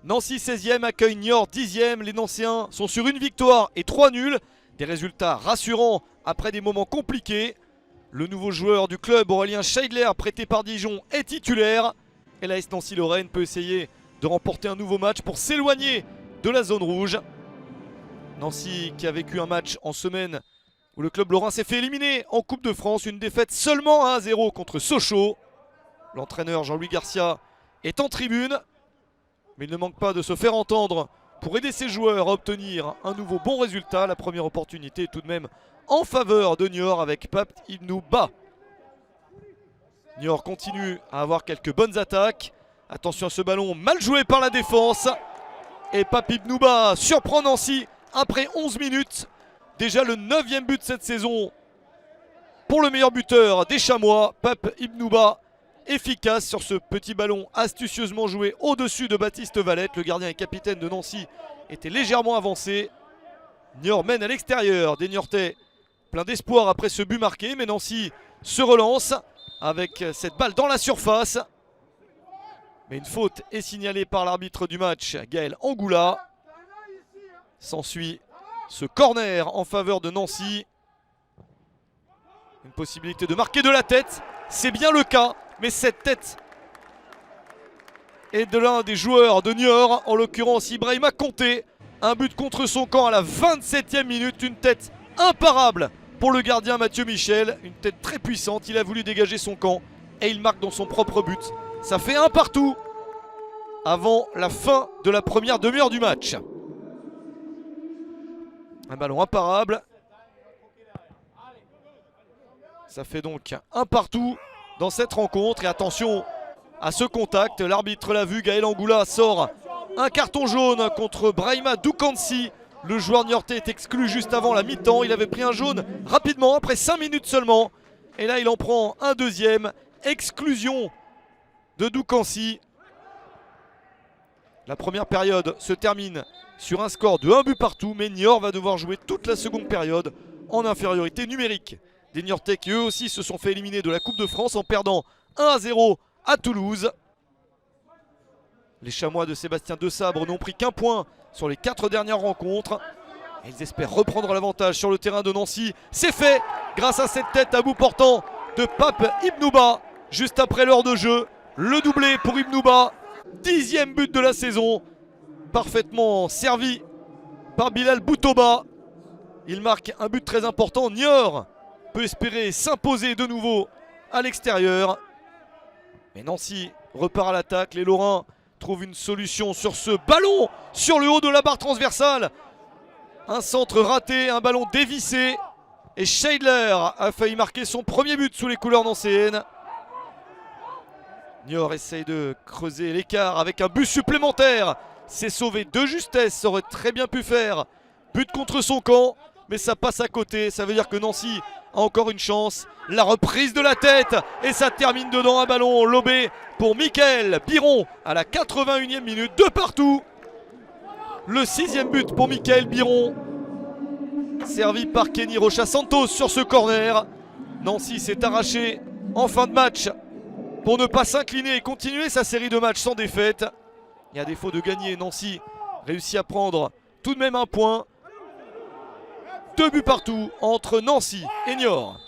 Nancy 16e accueille Niort 10e. Les Nancéens sont sur une victoire et 3 nuls. Des résultats rassurants après des moments compliqués. Le nouveau joueur du club, Aurélien Scheidler, prêté par Dijon, est titulaire. Et l'AS Nancy-Lorraine peut essayer de remporter un nouveau match pour s'éloigner de la zone rouge. Nancy qui a vécu un match en semaine où le club lorrain s'est fait éliminer en Coupe de France. Une défaite seulement 1-0 contre Sochaux. L'entraîneur Jean-Louis Garcia est en tribune. Mais il ne manque pas de se faire entendre pour aider ses joueurs à obtenir un nouveau bon résultat. La première opportunité est tout de même en faveur de Niort avec Pape Ibnou Ba. Niort continue à avoir quelques bonnes attaques. Attention à ce ballon mal joué par la défense. Et Pape Ibnou Ba surprend Nancy après 11 minutes. Déjà le 9e but de cette saison pour le meilleur buteur des Chamois, Pape Ibnou Ba. Efficace sur ce petit ballon astucieusement joué au-dessus de Baptiste Valette. Le gardien et capitaine de Nancy était légèrement avancé. Niort mène à l'extérieur. Des Niortais plein d'espoir après ce but marqué. Mais Nancy se relance avec cette balle dans la surface. Mais une faute est signalée par l'arbitre du match, Gaël Angoula. S'ensuit ce corner en faveur de Nancy. Une possibilité de marquer de la tête. C'est bien le cas. Mais cette tête est de l'un des joueurs de Niort, en l'occurrence Ibrahima Conté. Un but contre son camp à la 27e minute. Une tête imparable pour le gardien Mathieu Michel. Une tête très puissante. Il a voulu dégager son camp et il marque dans son propre but. Ça fait 1 partout avant la fin de la première demi-heure du match. Un ballon imparable. Ça fait donc 1 partout dans cette rencontre. Et attention à ce contact. L'arbitre l'a vu. Gaël Angoula sort un carton jaune contre Brahima Doukansi. Le joueur niortais est exclu juste avant la mi-temps. Il avait pris un jaune rapidement après 5 minutes seulement. Et là il en prend un deuxième. Exclusion de Doukansi. La première période se termine sur un score de 1 but partout. Mais Niort va devoir jouer toute la seconde période en infériorité numérique. Des Niortais qui eux aussi se sont fait éliminer de la Coupe de France en perdant 1-0 à Toulouse. Les Chamois de Sébastien Desabre n'ont pris qu'un point sur les 4 dernières rencontres. Et ils espèrent reprendre l'avantage sur le terrain de Nancy. C'est fait grâce à cette tête à bout portant de Pape Ibnou Ba. Juste après l'heure de jeu, le doublé pour Ibnou Ba. 10e but de la saison. Parfaitement servi par Bilal Boutoba. Il marque un but très important. Niort peut espérer s'imposer de nouveau à l'extérieur. Mais Nancy repart à l'attaque. Les Lorrains trouvent une solution sur ce ballon sur le haut de la barre transversale. Un centre raté, un ballon dévissé. Et Scheidler a failli marquer son premier but sous les couleurs nancéennes. Niort essaye de creuser l'écart avec un but supplémentaire. C'est sauvé de justesse, ça aurait très bien pu faire. But contre son camp, mais ça passe à côté. Ça veut dire que Nancy a encore une chance. La reprise de la tête et ça termine dedans. Un ballon lobé pour Mickaël Biron à la 81e minute. 2 partout. Le 6e but pour Mickaël Biron, servi par Kenny Rocha Santos sur ce corner. Nancy s'est arraché en fin de match pour ne pas s'incliner et continuer sa série de matchs sans défaite. Et à défaut de gagner, Nancy réussit à prendre tout de même un point. 2 buts partout entre Nancy et Niort.